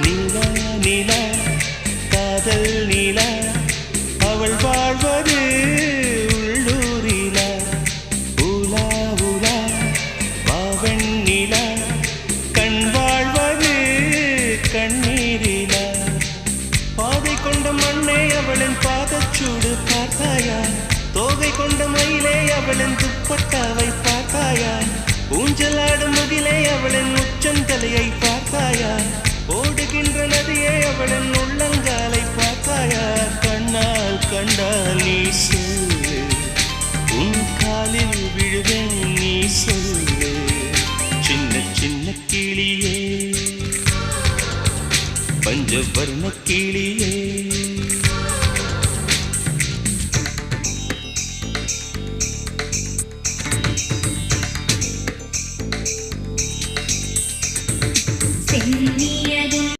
நீலா நீலா காதல் நீலா அவள் வாழ்வது உள்ளூரிலா ஊலா ஊலா பாவன் நீலா கண் வாழ்வது கண்ணீரிலா பாதை கொண்ட மண்ணே அவளின் பாதச்சூடு பார்த்தாயா தோகை கொண்ட மயிலே அவளின் துப்பட்டாவை பார்த்தாயா ஊஞ்சலாடும் முகிலே அவளின் உச்சந்தலையை பார்த்தாயா ஓடுகின்ற நதியே அவளின் உள்ளங்காலை பார்த்தாயா கண்ணால் கண்டால் நீ சொல்லு உன் காலில் விழுவேன் நீ சொல்லு சின்ன சின்ன கிளியே பஞ்சவர்ண கிளியே